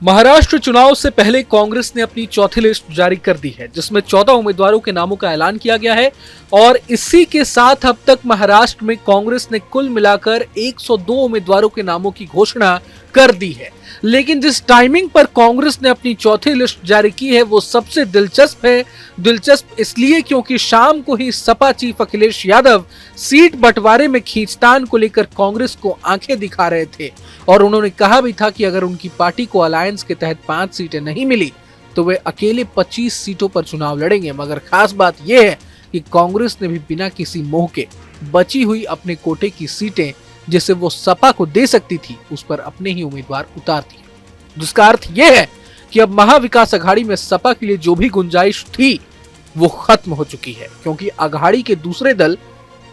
महाराष्ट्र चुनाव से पहले कांग्रेस ने अपनी चौथी लिस्ट जारी कर दी है, जिसमें 14 उम्मीदवारों के नामों का ऐलान किया गया है और इसी के साथ अब तक महाराष्ट्र में कांग्रेस ने कुल मिलाकर 102 उम्मीदवारों के नामों की घोषणा कर दी है। लेकिन जिस टाइमिंग पर कांग्रेस ने अपनी चौथी लिस्ट जारी की है वो सबसे दिलचस्प है। दिलचस्प इसलिए क्योंकि शाम को ही सपा चीफ अखिलेश यादव सीट बंटवारे में खींचतान को लेकर कांग्रेस को आंखें दिखा रहे थे और उन्होंने कहा भी था कि अगर उनकी पार्टी को अलायंस के तहत 5 सीटें नहीं मिली तो वे अकेले 25 सीटों पर चुनाव लड़ेंगे। मगर खास बात यह है कि कांग्रेस ने भी बिना किसी मोह के बची हुई अपने कोटे की सीटें जिसे वो सपा को दे सकती थी उस पर अपने ही उम्मीदवार उतार दिए, जिसका अर्थ यह है कि अब महाविकास अघाड़ी में सपा के लिए जो भी गुंजाइश थी वो खत्म हो चुकी है, क्योंकि अघाड़ी के दूसरे दल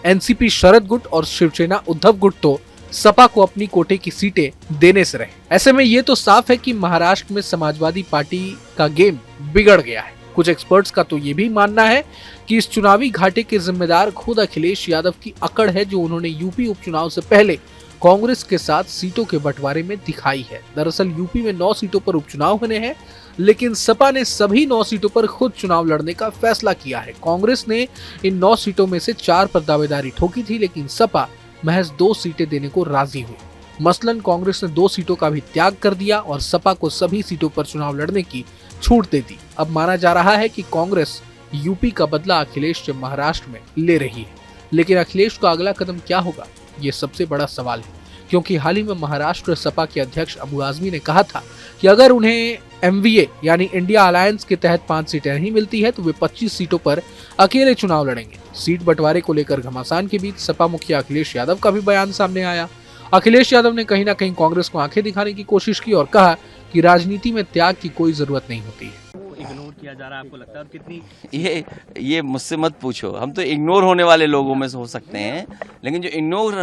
एनसीपी शरद गुट और शिवसेना उद्धव गुट तो सपा को अपनी कोटे की सीटें देने से रहे। ऐसे में ये तो साफ है कि महाराष्ट्र में समाजवादी पार्टी का गेम बिगड़ गया है। कुछ एक्सपर्ट्स का तो ये भी मानना है कि इस चुनावी घाटे के जिम्मेदार खुद अखिलेश यादव की अकड़ है, जो उन्होंने यूपी उपचुनाव से पहले कांग्रेस के साथ सीटों के बंटवारे में दिखाई है। दरअसल यूपी में 9 सीटों पर उपचुनाव होने हैं, लेकिन सपा ने सभी 9 सीटों पर खुद चुनाव लड़ने का फैसला किया है। कांग्रेस ने इन 9 सीटों में से 4 पर दावेदारी ठोकी थी, लेकिन सपा महज 2 सीटें देने को राजी हुई। मसलन कांग्रेस ने 2 सीटों का भी त्याग कर दिया और सपा को सभी सीटों पर चुनाव लड़ने की छूट दे दी। अब माना जा रहा है कि कांग्रेस यूपी का बदला अखिलेश से महाराष्ट्र में ले रही है, लेकिन अखिलेश का अगला कदम क्या होगा ये सबसे बड़ा सवाल है, क्योंकि हाल ही में महाराष्ट्र सपा के अध्यक्ष अबू आजमी ने कहा था कि अगर उन्हें एमवीए यानी इंडिया अलायंस के तहत 5 सीटें नहीं मिलती है तो वे 25 सीटों पर अकेले चुनाव लड़ेंगे। सीट बंटवारे को लेकर घमासान के बीच सपा मुखिया अखिलेश यादव का भी बयान सामने आया। अखिलेश यादव ने कहीं ना कहीं कांग्रेस को आंखें दिखाने की कोशिश की और कहा कि राजनीति में त्याग की कोई जरूरत नहीं होती है। इग्नोर किया जा रहा है आपको लगता है? और कितनी ये मुझसे मत पूछो, हम तो इग्नोर होने वाले लोगों में से हो सकते हैं, लेकिन जो इग्नोर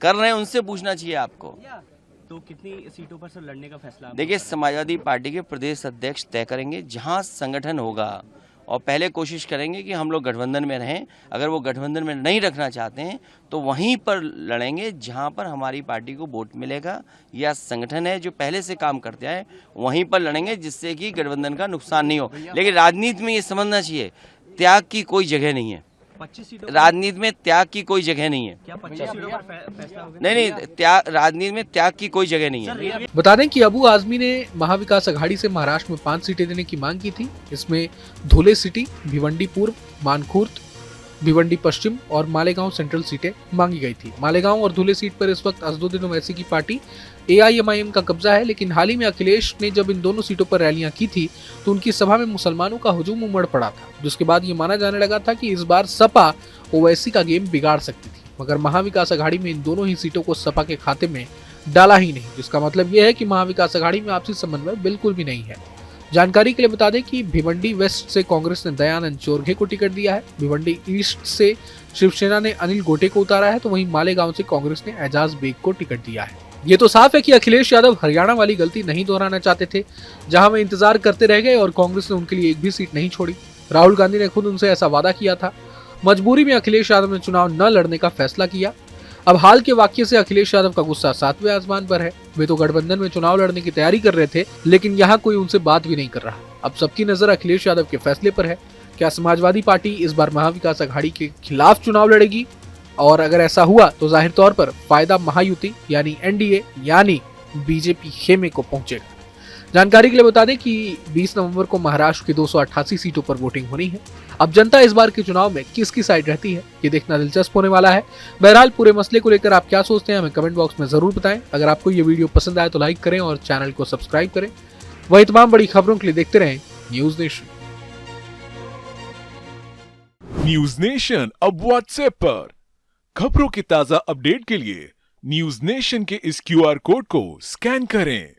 कर रहे हैं उनसे पूछना चाहिए आपको। तो कितनी सीटों पर सर लड़ने का फैसला? देखिए, समाजवादी पार्टी के प्रदेश अध्यक्ष तय करेंगे जहां संगठन होगा, और पहले कोशिश करेंगे कि हम लोग गठबंधन में रहें। अगर वो गठबंधन में नहीं रखना चाहते हैं तो वहीं पर लड़ेंगे जहां पर हमारी पार्टी को वोट मिलेगा, या संगठन है जो पहले से काम करते आए वहीं पर लड़ेंगे, जिससे कि गठबंधन का नुकसान नहीं हो। लेकिन राजनीति में ये समझना चाहिए, त्याग की कोई जगह नहीं है। 25 सीटों राजनीति में त्याग की कोई जगह नहीं है। क्या 25 सीटों पर फैसला होगा? नहीं, त्याग, राजनीति में त्याग की कोई जगह नहीं है। बता दें कि अबू आजमी ने महाविकास अघाड़ी से महाराष्ट्र में 5 सीटें देने की मांग की थी। इसमें धुले सिटी, भिवंडी पूर्व, मानखुर्द, भिवंडी पश्चिम और मालेगांव सेंट्रल सीटें मांगी गई थी। मालेगांव और धुले सीट पर इस वक्त असदुद्दीन ओवैसी की पार्टी एआईएमआईएम का कब्जा है, लेकिन हाल ही में अखिलेश ने जब इन दोनों सीटों पर रैलियां की थी तो उनकी सभा में मुसलमानों का हुजूम उमड़ पड़ा था, जिसके बाद ये माना जाने लगा था कि इस बार सपा ओवैसी का गेम बिगाड़ सकती थी। मगर महाविकास अघाड़ी में इन दोनों ही सीटों को सपा के खाते में डाला ही नहीं, जिसका मतलब यह है कि महाविकास अघाड़ी में आपसी समन्वय बिल्कुल भी नहीं है। जानकारी के लिए बता दें कि भिवंडी वेस्ट से कांग्रेस ने दयानंद चोरघे को टिकट दिया है, भिवंडी ईस्ट से शिवसेना ने अनिल गोटे को उतारा है, तो वहीं मालेगांव से कांग्रेस ने एजाज बेग को टिकट दिया है। ये तो साफ है कि अखिलेश यादव हरियाणा वाली गलती नहीं दोहराना चाहते थे, जहां वे इंतजार करते रह गए और कांग्रेस ने उनके लिए एक भी सीट नहीं छोड़ी। राहुल गांधी ने खुद उनसे ऐसा वादा किया था। मजबूरी में अखिलेश यादव ने चुनाव न लड़ने का फैसला किया। अब हाल के वाक्य से अखिलेश यादव का गुस्सा 7वें आसमान पर है। वे तो गठबंधन में चुनाव लड़ने की तैयारी कर रहे थे, लेकिन यहाँ कोई उनसे बात भी नहीं कर रहा। अब सबकी नजर अखिलेश यादव के फैसले पर है। क्या समाजवादी पार्टी इस बार महाविकास अघाड़ी के खिलाफ चुनाव लड़ेगी? और अगर ऐसा हुआ तो जाहिर तौर पर फायदा महायुति यानी एनडीए यानी बीजेपी खेमे को पहुंचेगा। जानकारी के लिए बता दें कि 20 नवंबर को महाराष्ट्र की 288 सीटों पर वोटिंग होनी है। अब जनता इस बार के चुनाव में किसकी साइड रहती है ये देखना दिलचस्प होने वाला है। बहरहाल पूरे मसले को लेकर आप क्या सोचते हैं हमें कमेंट बॉक्स में जरूर बताएं। अगर आपको ये वीडियो पसंद आए तो लाइक करें और चैनल को सब्सक्राइब करें। वही तमाम बड़ी खबरों के लिए देखते रहें न्यूज नेशन। न्यूज नेशन अब व्हाट्सएप पर खबरों की ताजा अपडेट के लिए न्यूज नेशन के इस क्यूआर कोड को स्कैन करें।